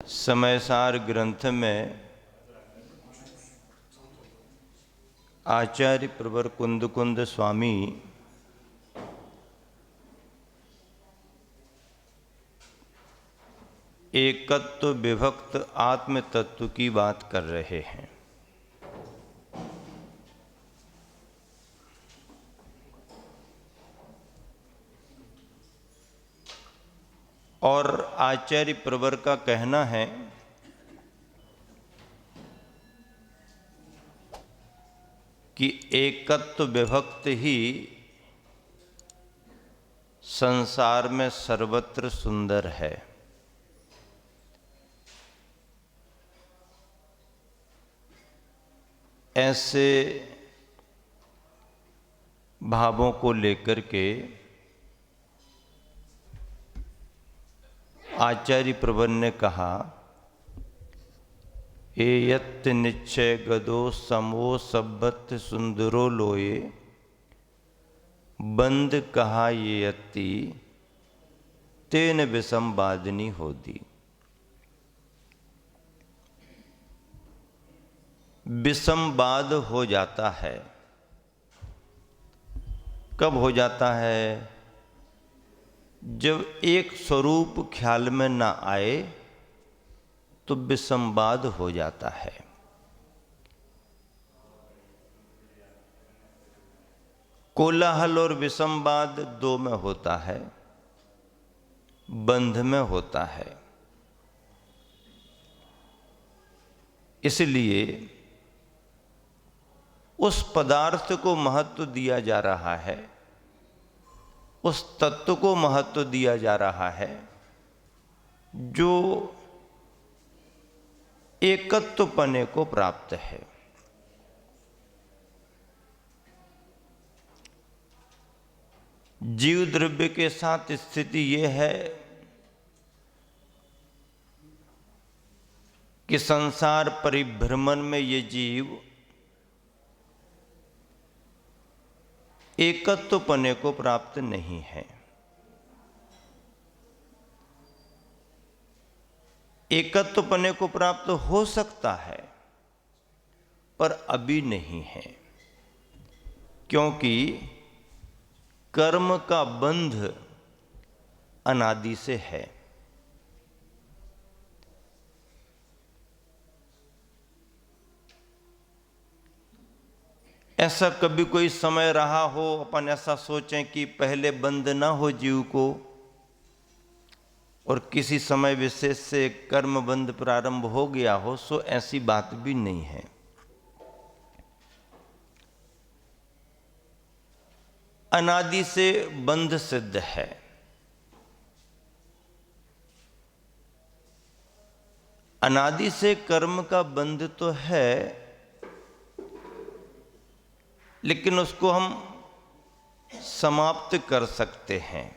समयसार ग्रंथ में आचार्य प्रवर कुंद स्वामी एकत्व विभक्त आत्म तत्व की बात कर रहे हैं। और आचार्य प्रवर का कहना है कि एकत्व विभक्त ही संसार में सर्वत्र सुंदर है। ऐसे भावों को लेकर के आचार्य प्रवर ने कहा, एयत निश्चय गदो समो सब्बत सुंदरो लोये, बंद कहा ये यति तेन विसंवादिनी होती। विसंवाद हो जाता है। कब हो जाता है? जब एक स्वरूप ख्याल में ना आए तो विसंवाद हो जाता है। कोलाहल और विसंवाद दो में होता है, बंध में होता है। इसलिए उस पदार्थ को महत्व दिया जा रहा है, उस तत्व को महत्व दिया जा रहा है जो एकत्वपने को प्राप्त है। जीव द्रव्य के साथ स्थिति यह है कि संसार परिभ्रमण में ये जीव एकत्वपने को प्राप्त नहीं है। एकत्वपने को प्राप्त हो सकता है पर अभी नहीं है, क्योंकि कर्म का बंध अनादि से है। ऐसा कभी कोई समय रहा हो, अपन ऐसा सोचें कि पहले बंध ना हो जीव को और किसी समय विशेष से कर्म बंध प्रारंभ हो गया हो, सो ऐसी बात भी नहीं है। अनादि से बंध सिद्ध है। अनादि से कर्म का बंध तो है, लेकिन उसको हम समाप्त कर सकते हैं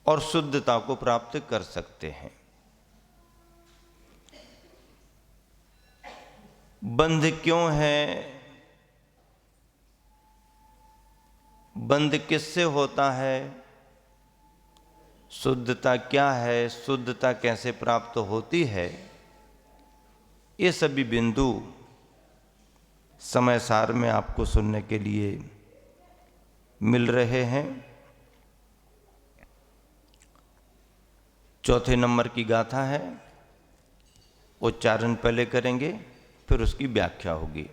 और शुद्धता को प्राप्त कर सकते हैं। बंध क्यों है? बंध किससे होता है? शुद्धता क्या है? शुद्धता कैसे प्राप्त होती है? ये सभी बिंदु समय सार में आपको सुनने के लिए मिल रहे हैं। चौथे नंबर की गाथा है, उच्चारण पहले करेंगे फिर उसकी व्याख्या होगी।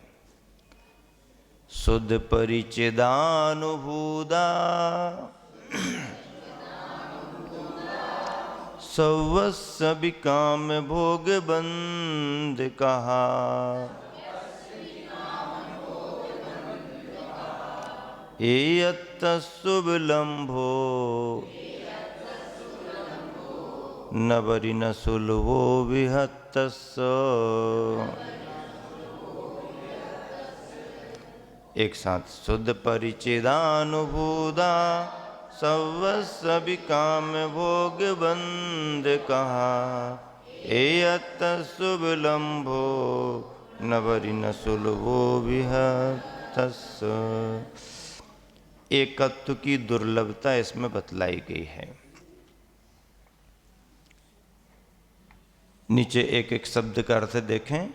शुद्ध परिचिदानुभूदा सर्वस्व विकाम भोग बंद कहा, एयत्तसुविलंभो नवरि न सुलभो विहत्तस्स। एक साथ, शुद्ध परिचिदानुभूता सर्वस्व विकाम भोग बंद कहा, एयत्तसुविलंभो नवरि न सुलभो विहत्तस्स। एकत्व की दुर्लभता इसमें बतलाई गई है। नीचे एक एक शब्द का अर्थ देखें।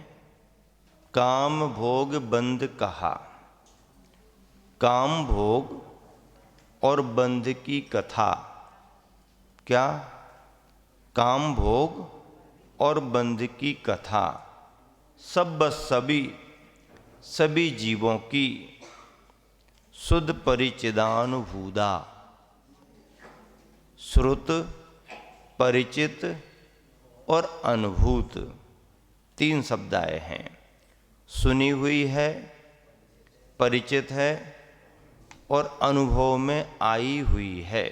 काम भोग बंध कहा। काम भोग और बंध की कथा। क्या? काम भोग और बंध की कथा सब सभी जीवों की शुद्ध परिचिदानुभूता। श्रुत, परिचित और अनुभूत, तीन शब्द आए हैं। सुनी हुई है, परिचित है और अनुभव में आई हुई है।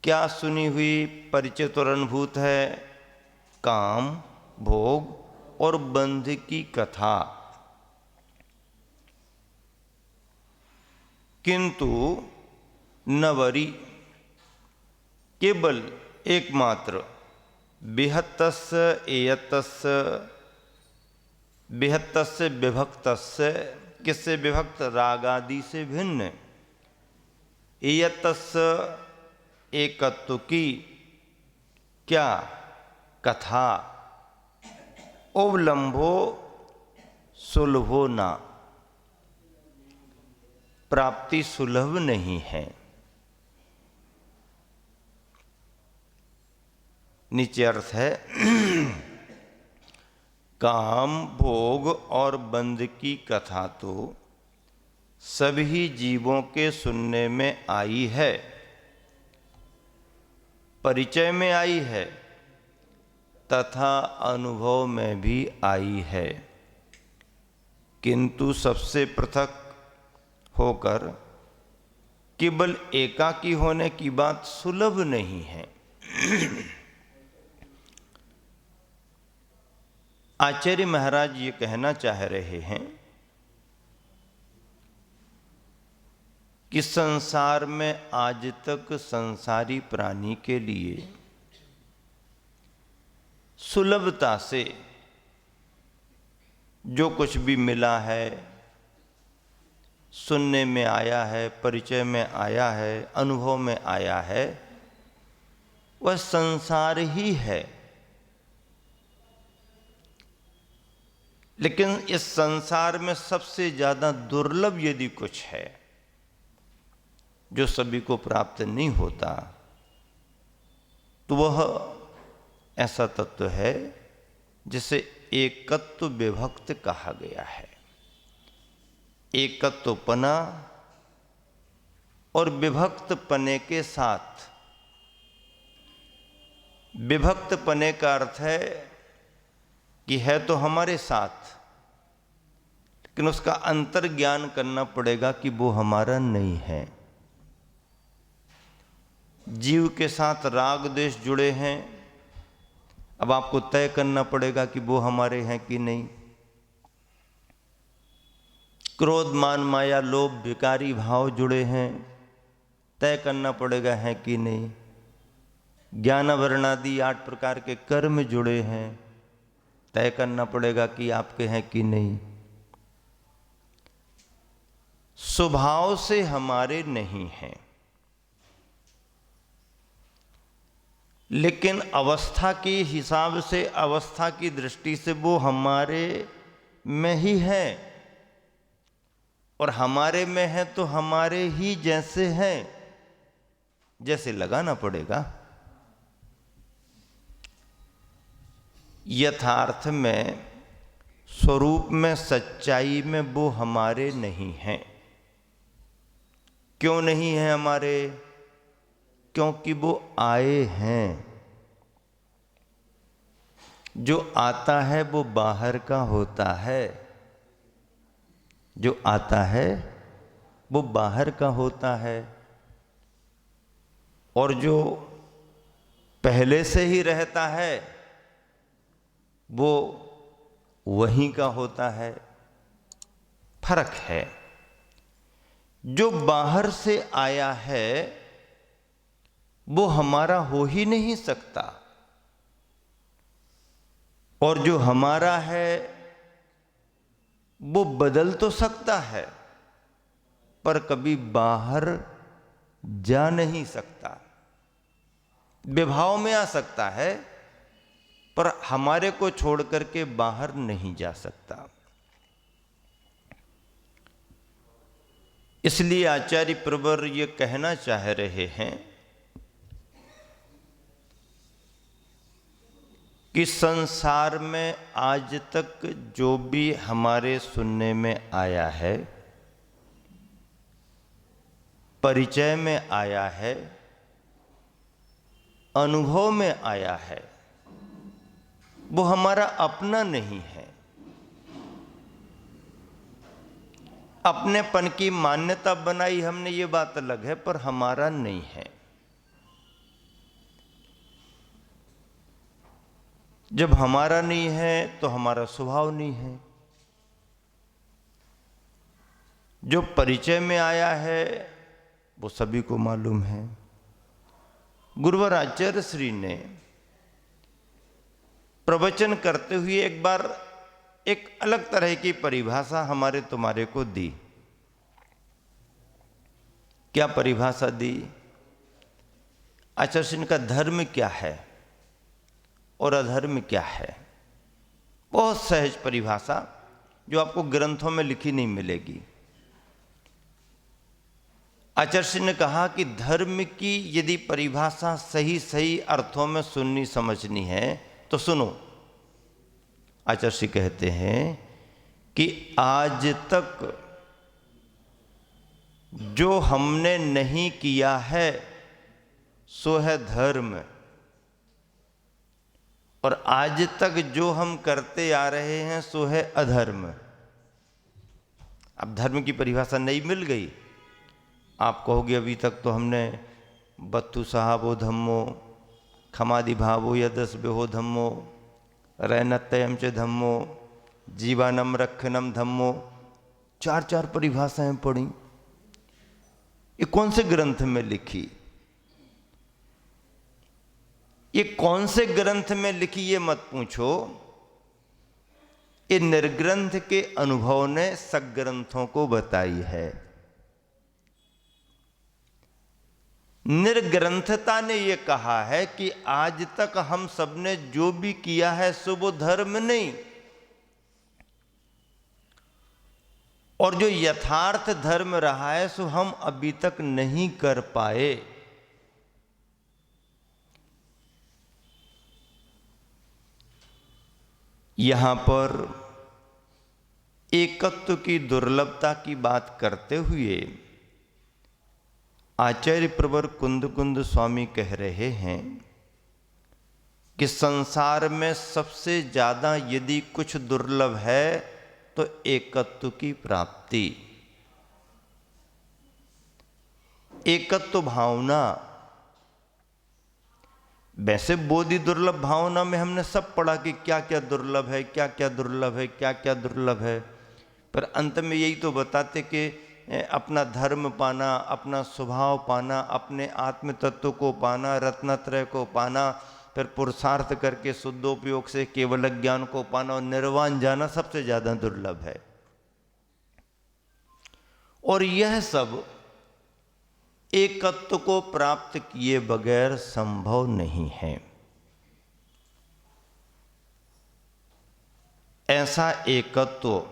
क्या सुनी हुई, परिचित और अनुभूत है? काम, भोग और बंध की कथा। किंतु नवरी, केवल एकमात्र बिहत्तस्य एयतस्य, बिहत्तस्य विभक्तस्य, किससे विभक्त? रागादि से भिन्न। एयतस्य एकत्व की क्या? कथा। अवलंबो सुलभो ना, प्राप्ति सुलभ नहीं है। नीचे अर्थ है काम, भोग और बंध की कथा तो सभी जीवों के सुनने में आई है, परिचय में आई है तथा अनुभव में भी आई है, किंतु सबसे पृथक होकर केवल एकाकी होने की बात सुलभ नहीं है। आचार्य महाराज ये कहना चाह रहे हैं कि संसार में आज तक संसारी प्राणी के लिए सुलभता से जो कुछ भी मिला है, सुनने में आया है, परिचय में आया है, अनुभव में आया है, वह संसार ही है। लेकिन इस संसार में सबसे ज्यादा दुर्लभ यदि कुछ है जो सभी को प्राप्त नहीं होता, तो वह ऐसा तत्व है जिसे एकत्व विभक्त कहा गया है। एकत्वपना और विभक्त पने के साथ, विभक्त पने का अर्थ है कि है तो हमारे साथ, लेकिन उसका अंतर ज्ञान करना पड़ेगा कि वो हमारा नहीं है। जीव के साथ राग द्वेष जुड़े हैं, अब आपको तय करना पड़ेगा कि वो हमारे हैं कि नहीं। क्रोध, मान, माया, लोभ, विकारी भाव जुड़े हैं, तय करना पड़ेगा है कि नहीं। ज्ञान वर्णादि 8 प्रकार के कर्म जुड़े हैं, तय करना पड़ेगा कि आपके हैं कि नहीं। स्वभाव से हमारे नहीं हैं, लेकिन अवस्था के हिसाब से, अवस्था की दृष्टि से वो हमारे में ही है, और हमारे में है तो हमारे ही जैसे हैं, जैसे लगाना पड़ेगा। यथार्थ में, स्वरूप में, सच्चाई में वो हमारे नहीं हैं। क्यों नहीं है हमारे? क्योंकि वो आए हैं। जो आता है वो बाहर का होता है, जो आता है वो बाहर का होता है, और जो पहले से ही रहता है वो वहीं का होता है। फर्क है। जो बाहर से आया है वो हमारा हो ही नहीं सकता, और जो हमारा है वो बदल तो सकता है पर कभी बाहर जा नहीं सकता। विभाव में आ सकता है पर हमारे को छोड़ करके बाहर नहीं जा सकता। इसलिए आचार्य प्रवर ये कहना चाह रहे हैं कि संसार में आज तक जो भी हमारे सुनने में आया है, परिचय में आया है, अनुभव में आया है, वो हमारा अपना नहीं है। अपनेपन की मान्यता बनाई हमने, ये बात अलग है, पर हमारा नहीं है। जब हमारा नहीं है तो हमारा स्वभाव नहीं है। जो परिचय में आया है वो सभी को मालूम है। गुरुवर आचार्य श्री ने प्रवचन करते हुए एक बार एक अलग तरह की परिभाषा हमारे तुम्हारे को दी। क्या परिभाषा दी? आचार्य श्री का धर्म क्या है और अधर्म क्या है। बहुत सहज परिभाषा जो आपको ग्रंथों में लिखी नहीं मिलेगी। आचार्य श्री ने कहा कि धर्म की यदि परिभाषा सही सही अर्थों में सुननी समझनी है तो सुनो। आचार्य श्री कहते हैं कि आज तक जो हमने नहीं किया है सो है धर्म, और आज तक जो हम करते आ रहे हैं सो है अधर्म। अब धर्म की परिभाषा नहीं मिल गई। आप कहोगे अभी तक तो हमने बत्तु साहबो धम्मो, खमादि भावो यदस बेहो धम्मो, रैनत्यम च धम्मो, जीवानम रक्षणम धम्मो, चार चार परिभाषाएं पढ़ी। ये कौन से ग्रंथ में लिखी? ये कौन से ग्रंथ में लिखी ये मत पूछो। ये निर्ग्रंथ के अनुभव ने सग्रंथों को बताई है। निर्ग्रंथता ने ये कहा है कि आज तक हम सबने जो भी किया है सो वो धर्म नहीं, और जो यथार्थ धर्म रहा है सो हम अभी तक नहीं कर पाए। यहां पर एकत्व की दुर्लभता की बात करते हुए आचार्य प्रवर कुंद कुंद स्वामी कह रहे हैं कि संसार में सबसे ज्यादा यदि कुछ दुर्लभ है तो एकत्व की प्राप्ति, एकत्व भावना। वैसे बोधि दुर्लभ भावना में हमने सब पढ़ा कि क्या क्या दुर्लभ है, क्या क्या दुर्लभ है, क्या क्या दुर्लभ है, पर अंत में यही तो बताते कि अपना धर्म पाना, अपना स्वभाव पाना, अपने आत्म तत्व को पाना, रत्नत्रय को पाना, फिर पुरुषार्थ करके शुद्धोपयोग से केवल ज्ञान को पाना और निर्वाण जाना सबसे ज्यादा दुर्लभ है। और यह सब एकत्व को प्राप्त किए बगैर संभव नहीं है। ऐसा एकत्व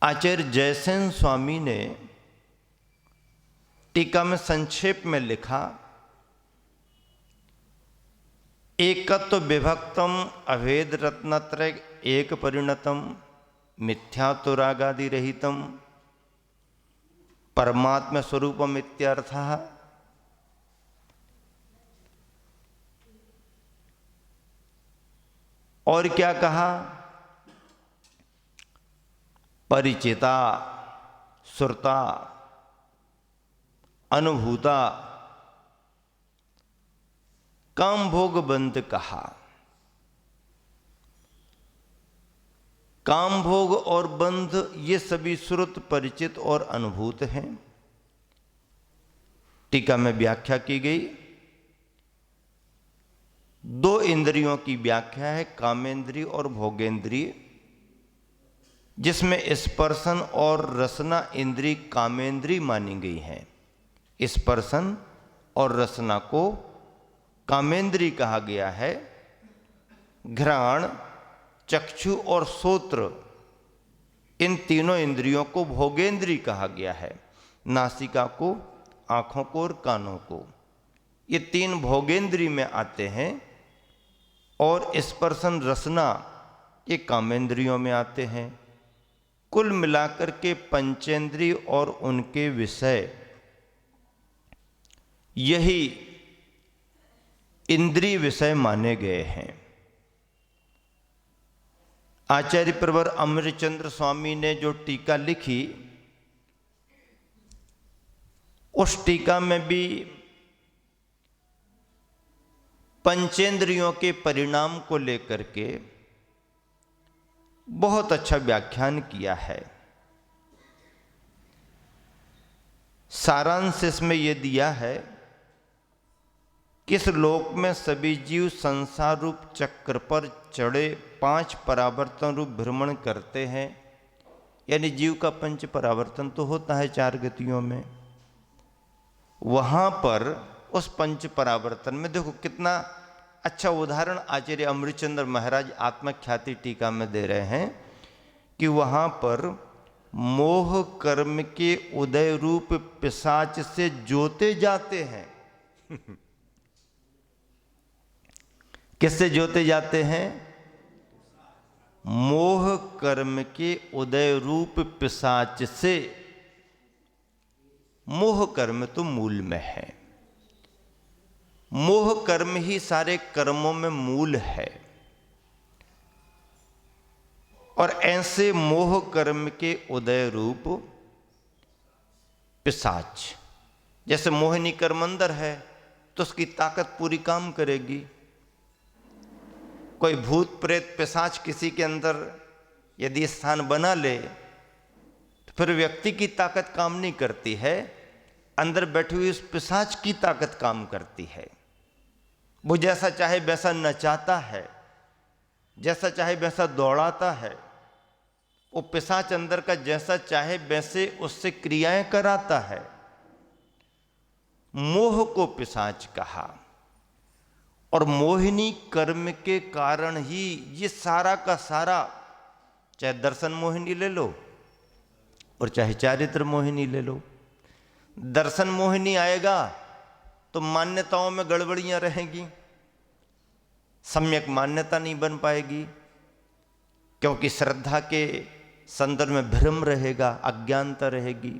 आचार्य जयसेन स्वामी ने टीका में संक्षेप में लिखा, एकत्व विभक्तम अभेद रत्नत्रय एक परिणतम मिथ्यात्व रागादि रहितम परमात्म स्वरूपम इत्यर्थः। और क्या कहा? परिचिता, श्रुता, अनुभूता, काम भोग बंध कहा। काम भोग और बंध ये सभी श्रुत, परिचित और अनुभूत हैं। टीका में व्याख्या की गई। दो इंद्रियों की व्याख्या है, कामेंद्रिय और भोगेंद्रिय, जिसमें स्पर्शन और रसना इंद्रिय कामेंद्रिय मानी गई है। स्पर्शन और रसना को कामेंद्री कहा गया है। घ्राण, चक्षु और श्रोत्र, इन तीनों इंद्रियों को भोगेंद्री कहा गया है। नासिका को, आँखों को और कानों को, ये तीन भोगेंद्री में आते हैं। और स्पर्शन, रसना, ये कामेंद्रियों में आते हैं। कुल मिलाकर के पंचेंद्रिय और उनके विषय, यही इंद्रिय विषय माने गए हैं। आचार्य प्रवर अमृतचंद्र स्वामी ने जो टीका लिखी, उस टीका में भी पंचेंद्रियों के परिणाम को लेकर के बहुत अच्छा व्याख्यान किया है। सारांश इसमें यह दिया है कि इस लोक में सभी जीव संसार रूप चक्र पर चढ़े 5 परावर्तन रूप भ्रमण करते हैं। यानी जीव का 5 परावर्तन तो होता है 4 गतियों में। वहां पर उस 5 परावर्तन में देखो कितना अच्छा उदाहरण आचार्य अमृतचंद्र महाराज आत्मख्याति टीका में दे रहे हैं कि वहां पर मोह कर्म के उदय रूप पिशाच से जोते जाते हैं। किससे जोते जाते हैं? मोह कर्म के उदय रूप पिशाच से। मोह कर्म तो मूल में है। मोह कर्म ही सारे कर्मों में मूल है। और ऐसे मोह कर्म के उदय रूप पिशाच, जैसे मोहिनी कर्मंदर है तो उसकी ताकत पूरी काम करेगी। कोई भूत प्रेत पिशाच किसी के अंदर यदि स्थान बना ले तो फिर व्यक्ति की ताकत काम नहीं करती है, अंदर बैठी हुई उस पिशाच की ताकत काम करती है। वो जैसा चाहे वैसा नचाता है, जैसा चाहे वैसा दौड़ाता है। वो पिशाच अंदर का जैसा चाहे वैसे उससे क्रियाएं कराता है। मोह को पिशाच कहा। और मोहिनी कर्म के कारण ही ये सारा का सारा, चाहे दर्शन मोहिनी ले लो और चाहे चारित्र मोहिनी ले लो। दर्शन मोहिनी आएगा तो मान्यताओं में गड़बड़ियां रहेंगी, सम्यक मान्यता नहीं बन पाएगी, क्योंकि श्रद्धा के संदर्भ में भ्रम रहेगा, अज्ञानता रहेगी।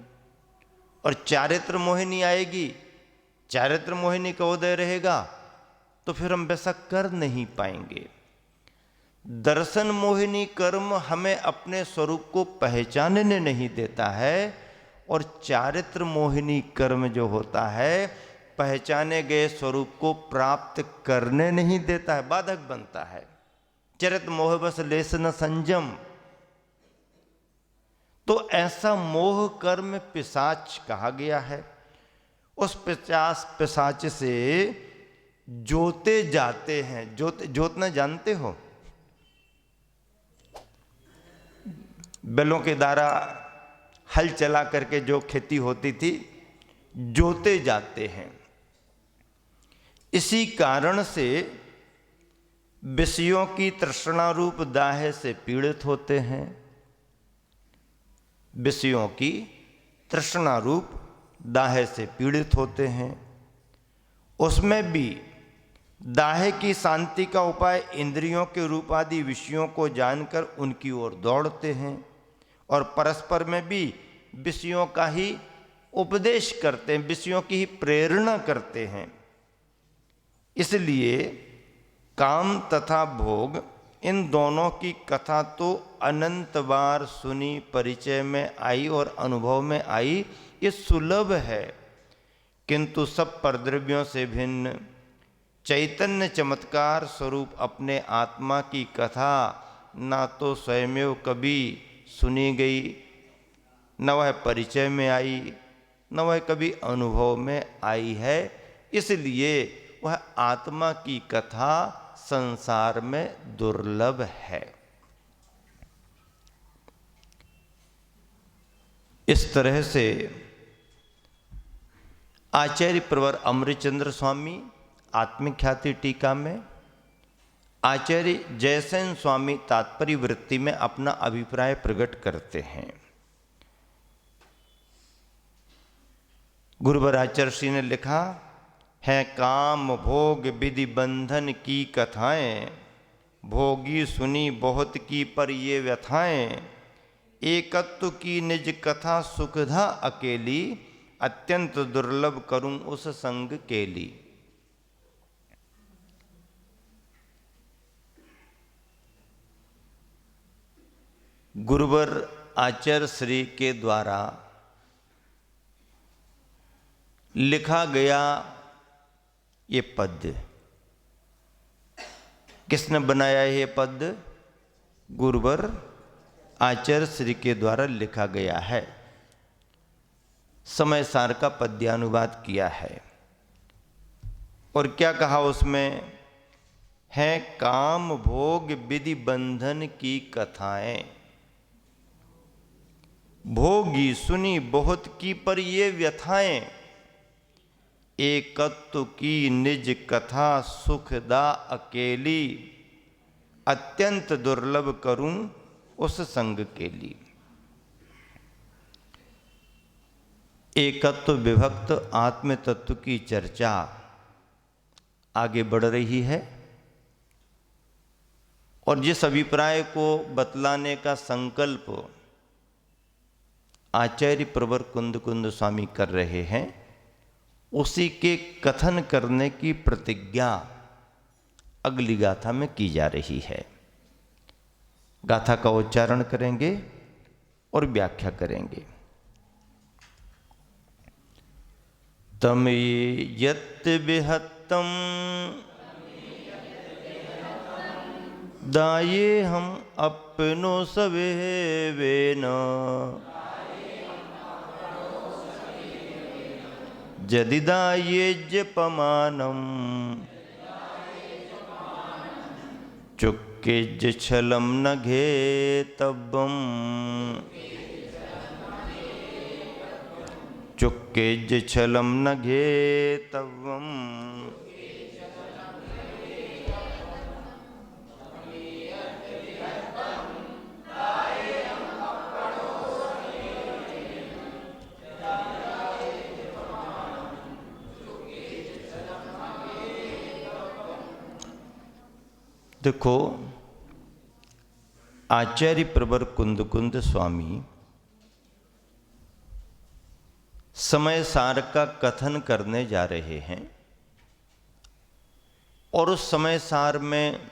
और चारित्र मोहिनी आएगी, चारित्र मोहिनी का उदय रहेगा तो फिर हम वैसा कर नहीं पाएंगे। दर्शन मोहिनी कर्म हमें अपने स्वरूप को पहचानने नहीं देता है, और चारित्र मोहिनी कर्म जो होता है पहचाने गए स्वरूप को प्राप्त करने नहीं देता है, बाधक बनता है। चरित मोह बस लेस न संयम। तो ऐसा मोह कर्म पिशाच कहा गया है। उस पिशाच से जोते जाते हैं। जोतना जानते हो? बैलों के द्वारा हल चला करके जो खेती होती थी, जोते जाते हैं। इसी कारण से विषयों की तृष्णा रूप दाह से पीड़ित होते हैं। विषयों की तृष्णा रूप दाह से पीड़ित होते हैं। उसमें भी दाह की शांति का उपाय इंद्रियों के रूप आदि विषयों को जानकर उनकी ओर दौड़ते हैं, और परस्पर में भी विषयों का ही उपदेश करते हैं, विषयों की ही प्रेरणा करते हैं। इसलिए काम तथा भोग, इन दोनों की कथा तो अनंत बार सुनी, परिचय में आई और अनुभव में आई, ये सुलभ है। किंतु सब परद्रव्यों से भिन्न चैतन्य चमत्कार स्वरूप अपने आत्मा की कथा ना तो स्वयमेव कभी सुनी गई, न वह परिचय में आई, न वह कभी अनुभव में आई है। इसलिए वह आत्मा की कथा संसार में दुर्लभ है। इस तरह से आचार्य प्रवर अमृतचंद्र स्वामी आत्मख्याति टीका में आचार्य जयसेन स्वामी तात्पर्य वृत्ति में अपना अभिप्राय प्रकट करते हैं। गुरुवर आचार्य श्री ने लिखा है, काम भोग विधि बंधन की कथाएं, भोगी सुनी बहुत की पर ये व्यथाएं, एकत्व की निज कथा सुखधा अकेली, अत्यंत दुर्लभ करूं उस संग केली। गुरुवर आचार्य श्री के द्वारा लिखा गया ये पद्य, किसने बनाया ये पद्य? गुरुवर आचार्य श्री के द्वारा लिखा गया है। समय सार का पद्यानुवाद किया है और क्या कहा उसमें है, काम भोग विधि बंधन की कथाएं, भोगी सुनी बहुत की पर ये व्यथाएं, एकत्व की निज कथा सुखदा अकेली, अत्यंत दुर्लभ करूं उस संग केली। एकत्व विभक्त आत्म तत्व की चर्चा आगे बढ़ रही है और जिस अभिप्राय को बतलाने का संकल्प आचार्य प्रवर कुंद कुंद स्वामी कर रहे हैं, उसी के कथन करने की प्रतिज्ञा अगली गाथा में की जा रही है। गाथा का उच्चारण करेंगे और व्याख्या करेंगे। तम यत् विहत्तम दाये हम अपनो सवे वेन, यदि दाये जपमानम, चुक्के छलम न घेतव्यम, चुक्के छलम न घेतव्यम। देखो, आचार्य प्रवर कुंद कुंद स्वामी समय सार का कथन करने जा रहे हैं और उस समय सार में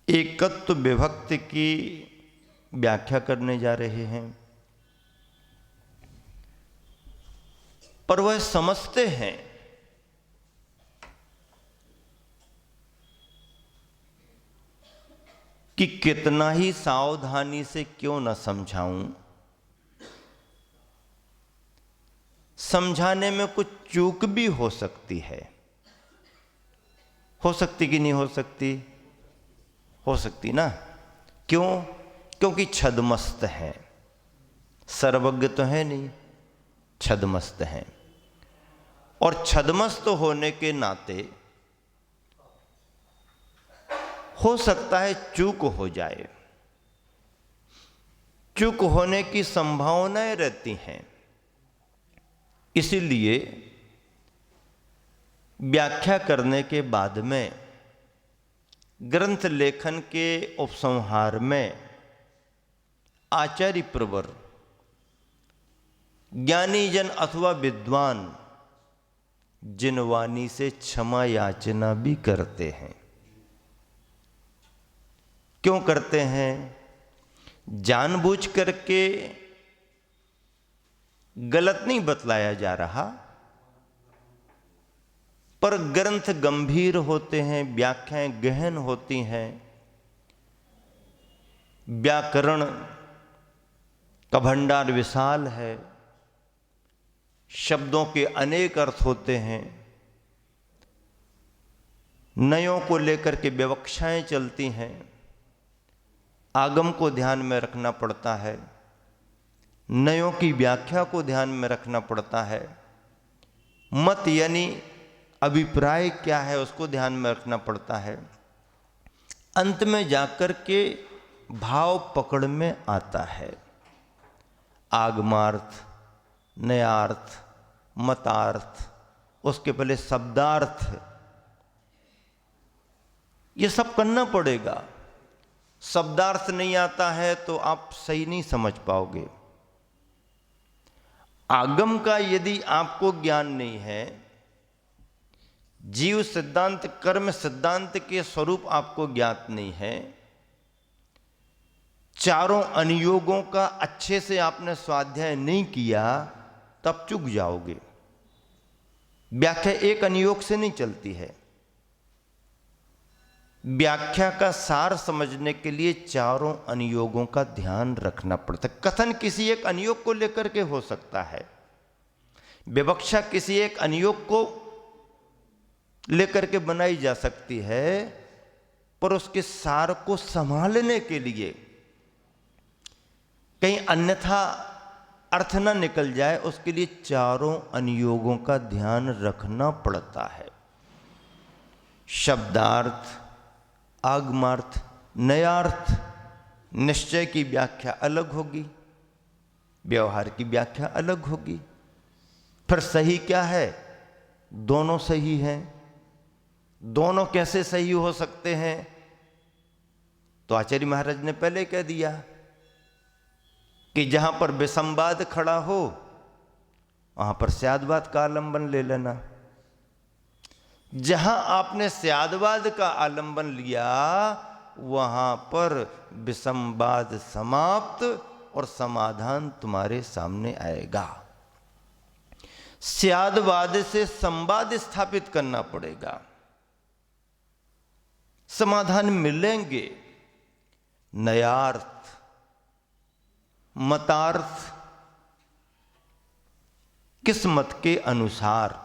एकत्व विभक्ति की व्याख्या करने जा रहे हैं। पर वह समझते हैं कि कितना ही सावधानी से क्यों न समझाऊं, समझाने में कुछ चूक भी हो सकती है। हो सकती कि नहीं हो सकती? हो सकती ना। क्यों? क्योंकि छदमस्त है, सर्वज्ञ तो है नहीं, छदमस्त है। और छदमस्त होने के नाते हो सकता है चूक हो जाए, चूक होने की संभावनाएं रहती हैं। इसीलिए व्याख्या करने के बाद में ग्रंथ लेखन के उपसंहार में आचार्य प्रवर ज्ञानी जन अथवा विद्वान जिनवानी से क्षमा याचना भी करते हैं। क्यों करते हैं? जानबूझ करके गलत नहीं बतलाया जा रहा, पर ग्रंथ गंभीर होते हैं, व्याख्याएं गहन होती हैं, व्याकरण का भंडार विशाल है, शब्दों के अनेक अर्थ होते हैं, नयों को लेकर के विवक्षाएं चलती हैं, आगम को ध्यान में रखना पड़ता है, नयों की व्याख्या को ध्यान में रखना पड़ता है, मत यानी अभिप्राय क्या है उसको ध्यान में रखना पड़ता है। अंत में जाकर के भाव पकड़ में आता है। आगमार्थ, नयार्थ, मतार्थ, उसके पहले शब्दार्थ, ये सब करना पड़ेगा। शब्दार्थ नहीं आता है तो आप सही नहीं समझ पाओगे। आगम का यदि आपको ज्ञान नहीं है, जीव सिद्धांत कर्म सिद्धांत के स्वरूप आपको ज्ञात नहीं है, चारों अनुयोगों का अच्छे से आपने स्वाध्याय नहीं किया, तब चूक जाओगे। व्याख्या एक अनुयोग से नहीं चलती है। व्याख्या का सार समझने के लिए चारों अनुयोगों का ध्यान रखना पड़ता है। कथन किसी एक अनुयोग को लेकर के हो सकता है, विवक्षा किसी एक अनुयोग को लेकर के बनाई जा सकती है, पर उसके सार को संभालने के लिए कहीं अन्यथा अर्थ ना निकल जाए, उसके लिए चारों अनुयोगों का ध्यान रखना पड़ता है। शब्दार्थ, आगमार्थ, नयार्थ, निश्चय की व्याख्या अलग होगी, व्यवहार की व्याख्या अलग होगी। फिर सही क्या है? दोनों सही हैं। दोनों कैसे सही हो सकते हैं? तो आचार्य महाराज ने पहले कह दिया कि जहां पर विसंवाद खड़ा हो वहां पर स्यादवाद का आलंबन ले लेना। जहां आपने स्यादवाद का आलंबन लिया वहां पर विसंवाद समाप्त और समाधान तुम्हारे सामने आएगा। स्यादवाद से संवाद स्थापित करना पड़ेगा, समाधान मिलेंगे। नयार्थ, मतार्थ, किस्मत के अनुसार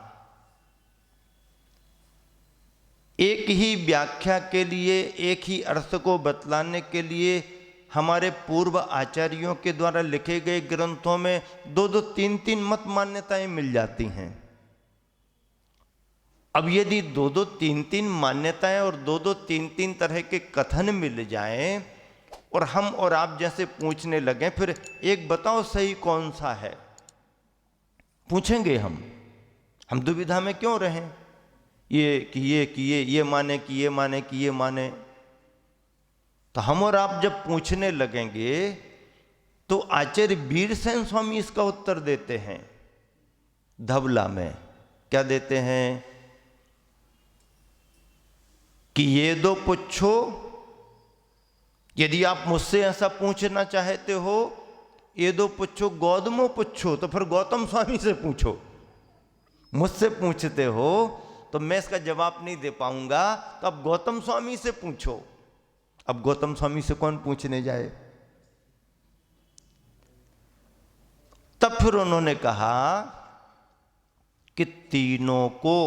एक ही व्याख्या के लिए, एक ही अर्थ को बतलाने के लिए हमारे पूर्व आचार्यों के द्वारा लिखे गए ग्रंथों में 2-2, 3-3 मत मान्यताएं मिल जाती हैं। अब यदि 2-2, 3-3 मान्यताएं और 2-2, 3-3 तरह के कथन मिल जाएं और हम और आप जैसे पूछने लगे, फिर एक बताओ सही कौन सा है, पूछेंगे हम दुविधा में क्यों रहें? ये माने कि ये माने कि ये माने। तो हम और आप जब पूछने लगेंगे तो आचार्य वीरसेन स्वामी इसका उत्तर देते हैं धवला में। क्या देते हैं कि ये दो पूछो, यदि आप मुझसे ऐसा पूछना चाहते हो, ये दो पूछो गौतमो पूछो, तो फिर गौतम स्वामी से पूछो। मुझसे पूछते हो तो मैं इसका जवाब नहीं दे पाऊंगा, तो अब गौतम स्वामी से पूछो। अब गौतम स्वामी से कौन पूछने जाए? तब फिर उन्होंने कहा कि तीनों को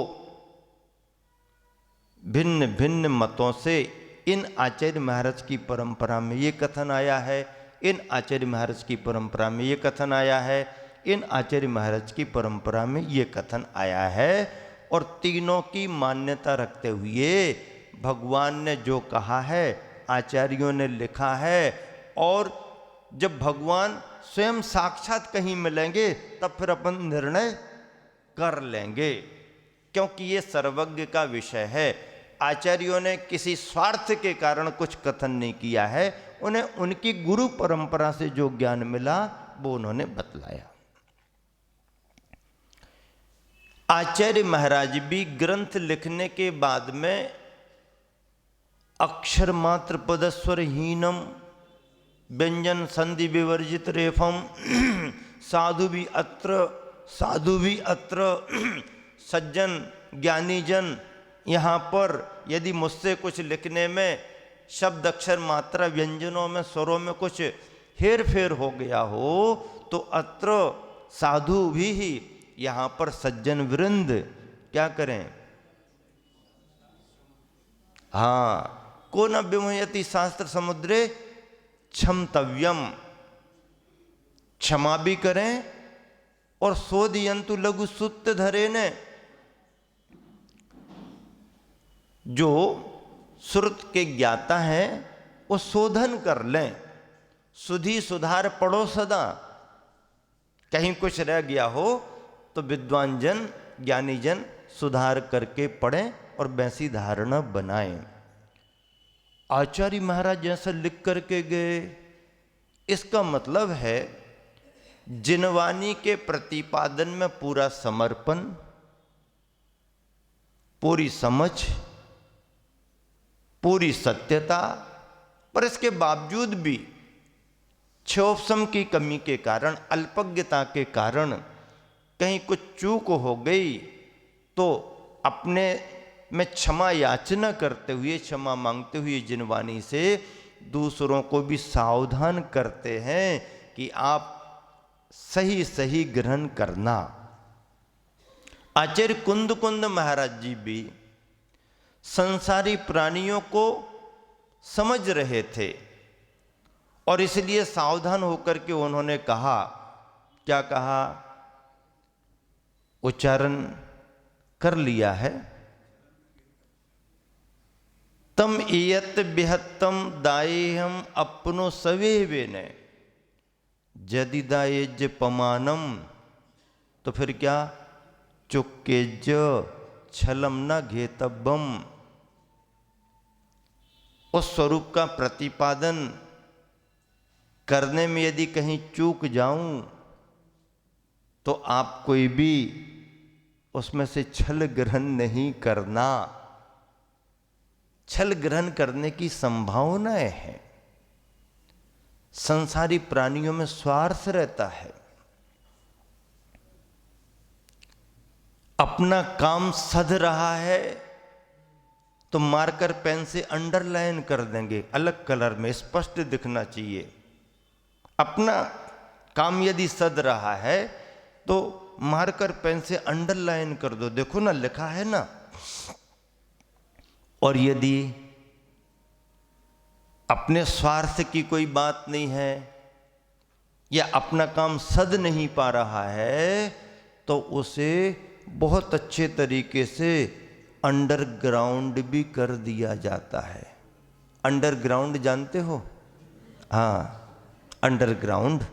भिन्न भिन्न मतों से इन आचार्य महाराज की परंपरा में ये कथन आया है, इन आचार्य महाराज की परंपरा में ये कथन आया है, इन आचार्य महाराज की परंपरा में ये कथन आया है। और तीनों की मान्यता रखते हुए भगवान ने जो कहा है, आचार्यों ने लिखा है, और जब भगवान स्वयं साक्षात कहीं मिलेंगे तब फिर अपन निर्णय कर लेंगे, क्योंकि ये सर्वज्ञ का विषय है। आचार्यों ने किसी स्वार्थ के कारण कुछ कथन नहीं किया है, उन्हें उनकी गुरु परंपरा से जो ज्ञान मिला वो उन्होंने बतलाया। आचार्य महाराज भी ग्रंथ लिखने के बाद में अक्षर मात्र पदस्वर हीनम व्यंजन संधि विवर्जित रेफम साधु भी अत्र सज्जन ज्ञानी जन। यहाँ पर यदि मुझसे कुछ लिखने में शब्द अक्षर मात्रा व्यंजनों में स्वरों में कुछ हेर फेर हो गया हो तो अत्र साधु भी ही, यहाँ पर सज्जन वृंद क्या करें? हाँ, को न विमयति शास्त्र समुद्रे क्षमतव्यम, क्षमा भी करें और शोधयंतु लघु सूत्र धरे ने, जो श्रुत के ज्ञाता हैं वो शोधन कर लें, सुधी सुधार पढ़ो सदा। कहीं कुछ रह गया हो तो विद्वान जन, ज्ञानी जन सुधार करके पढ़ें और वैसी धारणा बनाएं। आचार्य महाराज जैसा लिख करके गए, इसका मतलब है जिनवानी के प्रतिपादन में पूरा समर्पण, पूरी समझ, पूरी सत्यता, पर इसके बावजूद भी क्षोभसम की कमी के कारण, अल्पज्ञता के कारण कहीं कुछ चूक हो गई तो अपने में क्षमा याचना करते हुए, क्षमा मांगते हुए जिनवानी से दूसरों को भी सावधान करते हैं कि आप सही सही ग्रहण करना। आचार्य कुंद कुंद महाराज जी भी संसारी प्राणियों को समझ रहे थे और इसलिए सावधान होकर के उन्होंने कहा, क्या कहा, उच्चारण कर लिया है, तम इयत बिहत्तम दायेहम अपनो सवे वेन यदि दायेज पमानम, तो फिर क्या, चुक्केज छलम न घेतब्बम। उस स्वरूप का प्रतिपादन करने में यदि कहीं चूक जाऊं तो आप कोई भी उसमें से छल ग्रहण नहीं करना। छल ग्रहण करने की संभावनाएं हैं। संसारी प्राणियों में स्वार्थ रहता है, अपना काम सध रहा है तो मार्कर पेन से अंडरलाइन कर देंगे, अलग कलर में स्पष्ट दिखना चाहिए। अपना काम यदि सध रहा है तो मार्कर पेन से अंडरलाइन कर दो, देखो ना लिखा है ना। और यदि अपने स्वार्थ की कोई बात नहीं है या अपना काम सध नहीं पा रहा है तो उसे बहुत अच्छे तरीके से अंडरग्राउंड भी कर दिया जाता है। अंडरग्राउंड जानते हो? हाँ, अंडरग्राउंड।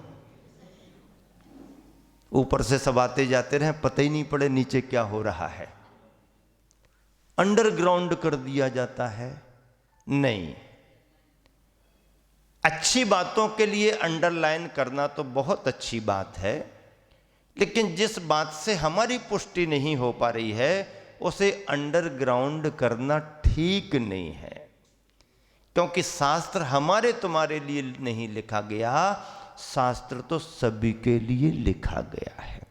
ऊपर से सब आते जाते रहे, पता ही नहीं पड़े नीचे क्या हो रहा है। अंडरग्राउंड कर दिया जाता है। नहीं, अच्छी बातों के लिए अंडरलाइन करना तो बहुत अच्छी बात है, लेकिन जिस बात से हमारी पुष्टि नहीं हो पा रही है उसे अंडरग्राउंड करना ठीक नहीं है, क्योंकि शास्त्र हमारे तुम्हारे लिए नहीं लिखा गया, शास्त्र तो सभी के लिए लिखा गया है।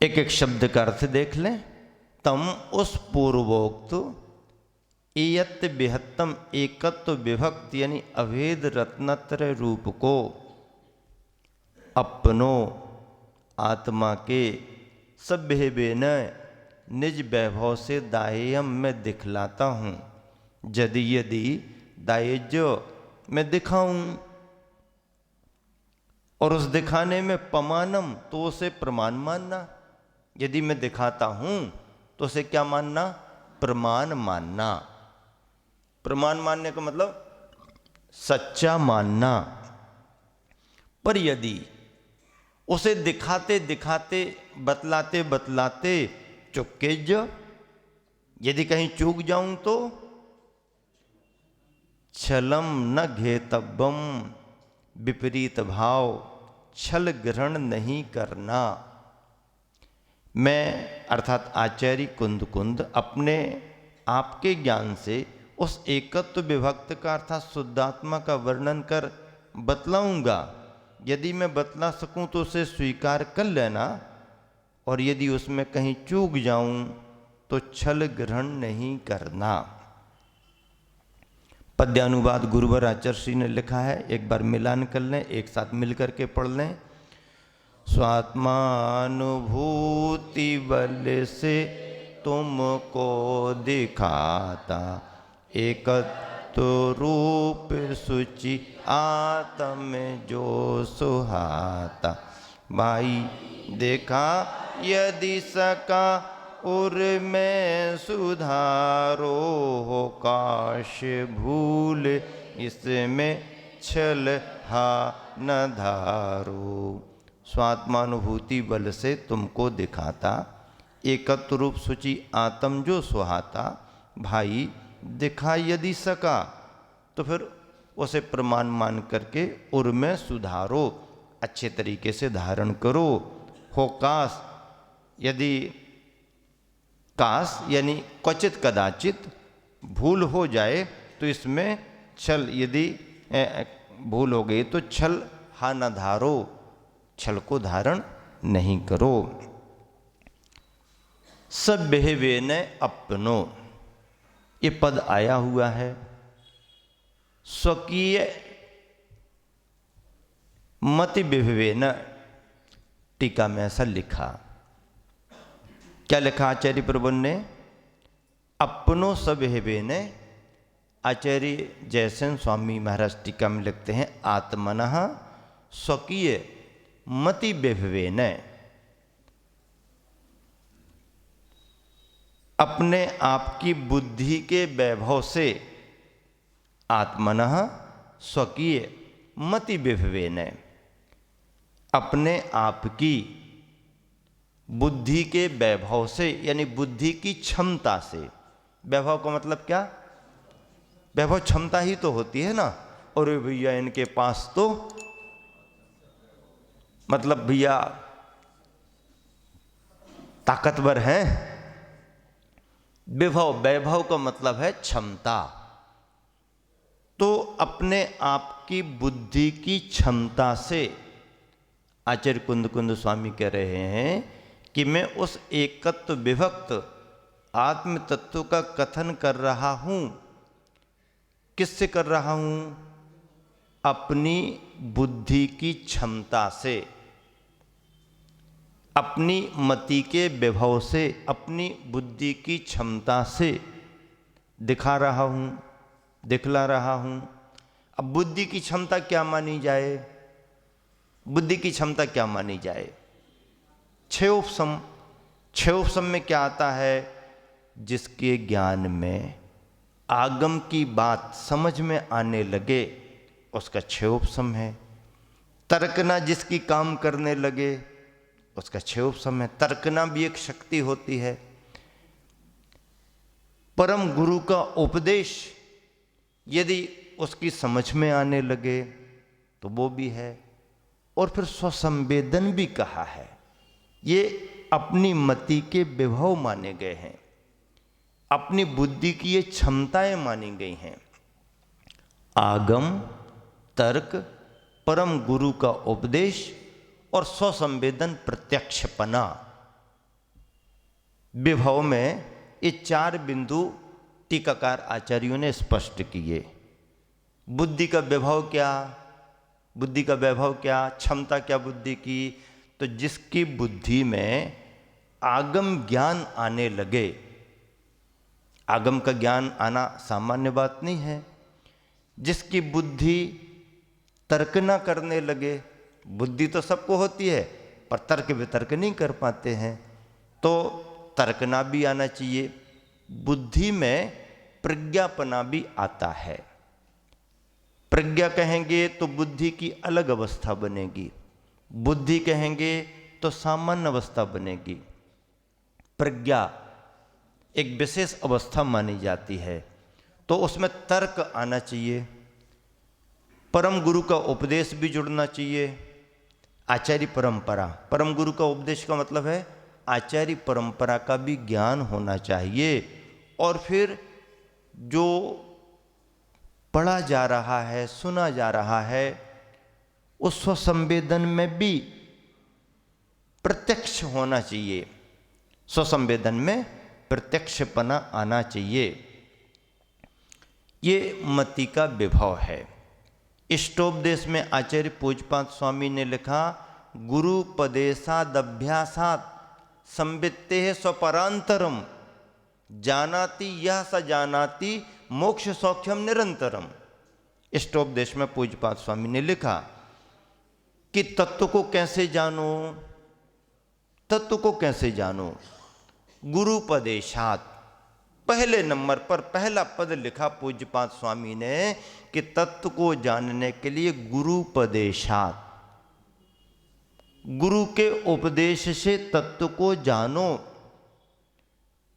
एक एक शब्द का अर्थ देख लें। तम उस पूर्वोक्त इयत बिहत्तम एकत्व विभक्त यानी अभेद रत्नत्रय रूप को अपनो आत्मा के सभ्य बेनय निज वैभव से दायेयम में दिखलाता हूँ। यदि दायेज्य मैं दिखाऊं और उस दिखाने में पमानम तो उसे प्रमाण मानना। यदि मैं दिखाता हूं तो उसे क्या मानना? प्रमाण मानना। प्रमाण मानने का मतलब सच्चा मानना। पर यदि उसे दिखाते दिखाते, बतलाते बतलाते चुक्केज, यदि कहीं चूक जाऊं तो छलम न घेतब्बम, विपरीत भाव, छल ग्रहण नहीं करना। मैं अर्थात आचार्य कुंद कुंद अपने आपके ज्ञान से उस एकत्व विभक्त का अर्थात शुद्धात्मा का वर्णन कर बतलाऊंगा। यदि मैं बतला सकूं तो उसे स्वीकार कर लेना, और यदि उसमें कहीं चूक जाऊं तो छल ग्रहण नहीं करना। पद्यानुवाद गुरुवर आचार्य ने लिखा है, एक बार मिलान कर लें, एक साथ मिल करके पढ़ लें। स्वात्मानुभूति बल से तुमको दिखाता, एकत्व रूप सुचि आत्म जो सुहाता। भाई देखा यदि सका उर में सुधारो हो काश भूल इसमें छल हा न धारो। स्वात्मानुभूति बल से तुमको दिखाता, एकत्व रूप सूची आत्म जो सुहाता। भाई दिखा यदि सका तो फिर उसे प्रमाण मान करके उर में सुधारो, अच्छे तरीके से धारण करो। हो काश, यदि काश यानी क्वचित कदाचित भूल हो जाए तो इसमें छल, यदि भूल हो गई तो छल हा न धारो, छल को धारण नहीं करो। सब बेहवे न अपनो, ये पद आया हुआ है। स्वकीय मति बेहवे न, टीका में ऐसा लिखा। क्या लिखा आचार्य प्रभु ने? अपनो सब हेवे ने। आचार्य जयसेन स्वामी महाराज टीका में लिखते हैं आत्मनः स्वकीय मति बेभवे न, अपने आप की बुद्धि के वैभव से, आत्मनः स्वकीय मति बेभवे न, अपने आप की बुद्धि के वैभव से यानी बुद्धि की क्षमता से। वैभव का मतलब क्या? वैभव क्षमता ही तो होती है ना। और भैया इनके पास तो मतलब भैया ताकतवर हैं। विभव, वैभव का मतलब है क्षमता। तो अपने आप की बुद्धि की क्षमता से आचार्य कुंद कुंद स्वामी कह रहे हैं कि मैं उस एकत्व विभक्त आत्म तत्व का कथन कर रहा हूं। किससे कर रहा हूं? अपनी बुद्धि की क्षमता से, अपनी मति के विभव से, अपनी बुद्धि की क्षमता से दिखा रहा हूं, दिखला रहा हूं। अब बुद्धि की क्षमता क्या मानी जाए? बुद्धि की क्षमता क्या मानी जाए? छह उपसम। छह उपसम में क्या आता है? जिसके ज्ञान में आगम की बात समझ में आने लगे उसका छह उपसम है। तर्कना जिसकी काम करने लगे उसका छह उपसम है। तर्कना भी एक शक्ति होती है। परम गुरु का उपदेश यदि उसकी समझ में आने लगे तो वो भी है। और फिर स्वसंवेदन भी कहा है। ये अपनी मति के विभव माने गए हैं, अपनी बुद्धि की ये क्षमताएं मानी गई हैं। आगम, तर्क, परम गुरु का उपदेश और स्वसंवेदन प्रत्यक्षपना, विभव में ये चार बिंदु टीकाकार आचार्यों ने स्पष्ट किए। बुद्धि का विभव क्या? बुद्धि का वैभव क्या? क्षमता क्या बुद्धि की? तो जिसकी बुद्धि में आगम ज्ञान आने लगे। आगम का ज्ञान आना सामान्य बात नहीं है। जिसकी बुद्धि तर्क ना करने लगे। बुद्धि तो सबको होती है पर तर्क वितर्क नहीं कर पाते हैं, तो तर्कना भी आना चाहिए। बुद्धि में प्रज्ञापना भी आता है। प्रज्ञा कहेंगे तो बुद्धि की अलग अवस्था बनेगी, बुद्धि कहेंगे तो सामान्य अवस्था बनेगी। प्रज्ञा एक विशेष अवस्था मानी जाती है, तो उसमें तर्क आना चाहिए। परम गुरु का उपदेश भी जुड़ना चाहिए। आचार्य परंपरा, परम गुरु का उपदेश का मतलब है आचार्य परंपरा का भी ज्ञान होना चाहिए। और फिर जो पढ़ा जा रहा है, सुना जा रहा है, उस स्वसंवेदन में भी प्रत्यक्ष होना चाहिए। स्वसंवेदन में प्रत्यक्षपना आना चाहिए। ये मति का विभव है। इष्टोपदेश में आचार्य पूज्यपाद स्वामी ने लिखा, गुरु पदेशादभ्यासात् संवित्ते स्वपरांतरम जानाति यह स जानाति मोक्ष सौख्यम निरंतरम। इष्टोपदेश में पूज्यपाद स्वामी ने लिखा कि तत्व को कैसे जानो, तत्व को कैसे जानो। गुरुपदेशात। पहले नंबर पर पहला पद लिखा पूज्यपाद स्वामी ने कि तत्व को जानने के लिए गुरुपदेशात, गुरु के उपदेश से तत्व को जानो।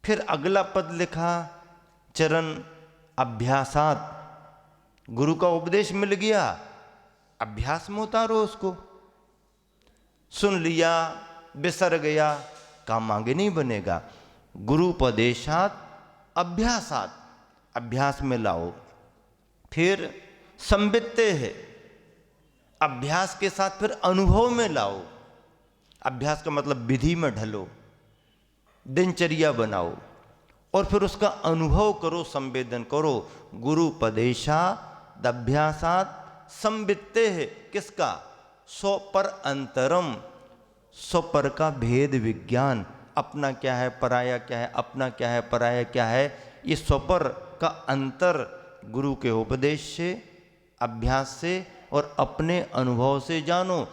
फिर अगला पद लिखा चरण अभ्यासात, गुरु का उपदेश मिल गया, अभ्यास में उतारो उसको। सुन लिया, बिसर गया, काम आगे नहीं बनेगा। गुरुपदेशात अभ्यासात, अभ्यास में लाओ। फिर संवित्ते है, अभ्यास के साथ फिर अनुभव में लाओ। अभ्यास का मतलब विधि में ढलो, दिनचर्या बनाओ और फिर उसका अनुभव करो, संवेदन करो। गुरुपदेशात अभ्यासात संवित्ते है, किसका? स्वपर अंतरम, स्वपर का भेद विज्ञान। अपना क्या है, पराया क्या है, अपना क्या है, पराया क्या है, ये स्वपर का अंतर गुरु के उपदेश से, अभ्यास से और अपने अनुभव से जानो।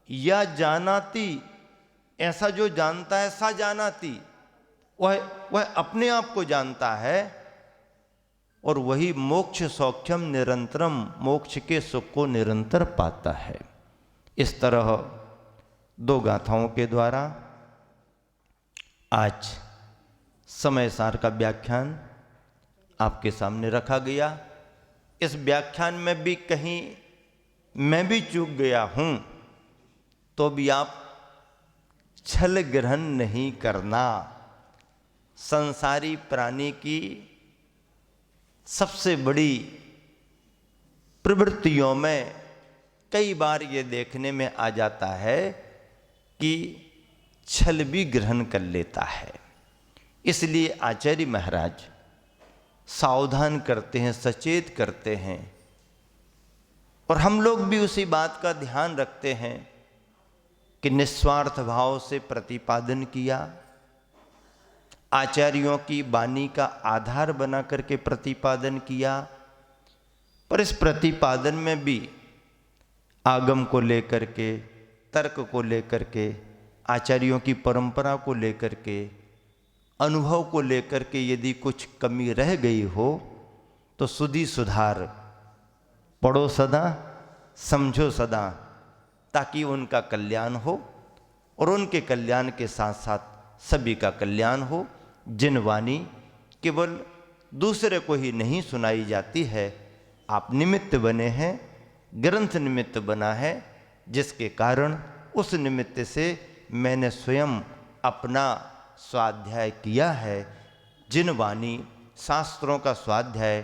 या जानाती, ऐसा जो जानता है, सा जानाती, वह अपने आप को जानता है और वही मोक्ष सौख्यम निरंतरम, मोक्ष के सुख को निरंतर पाता है। इस तरह दो गाथाओं के द्वारा आज समय सार का व्याख्यान आपके सामने रखा गया। इस व्याख्यान में भी कहीं मैं भी चूक गया हूं तो भी आप छल ग्रहण नहीं करना। संसारी प्राणी की सबसे बड़ी प्रवृत्तियों में कई बार ये देखने में आ जाता है कि छल भी ग्रहण कर लेता है। इसलिए आचार्य महाराज सावधान करते हैं, सचेत करते हैं और हम लोग भी उसी बात का ध्यान रखते हैं कि निस्वार्थ भाव से प्रतिपादन किया, आचार्यों की वाणी का आधार बना करके प्रतिपादन किया। पर इस प्रतिपादन में भी आगम को लेकर के, तर्क को लेकर के, आचार्यों की परंपरा को लेकर के, अनुभव को लेकर के यदि कुछ कमी रह गई हो तो सुधि सुधार, पढ़ो सदा, समझो सदा, ताकि उनका कल्याण हो और उनके कल्याण के साथ साथ सभी का कल्याण हो। जिन वाणी केवल दूसरे को ही नहीं सुनाई जाती है, आप निमित्त बने हैं, ग्रंथ निमित्त बना है, जिसके कारण उस निमित्त से मैंने स्वयं अपना स्वाध्याय किया है। जिन वाणी शास्त्रों का स्वाध्याय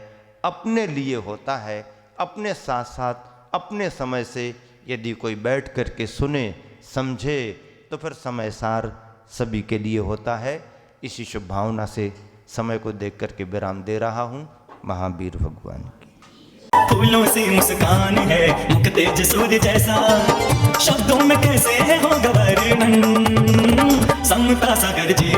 अपने लिए होता है, अपने साथ साथ अपने समय से यदि कोई बैठ कर के सुने, समझे, तो फिर समय सार सभी के लिए होता है। इसी शुभ भावना से समय को देख करके विराम दे रहा हूँ। महावीर भगवान की। फूलों से मुस्कान है, मुख तेज सूर्य जैसा, शब्दों में कैसे है होगा वर्णन, समता सागर जी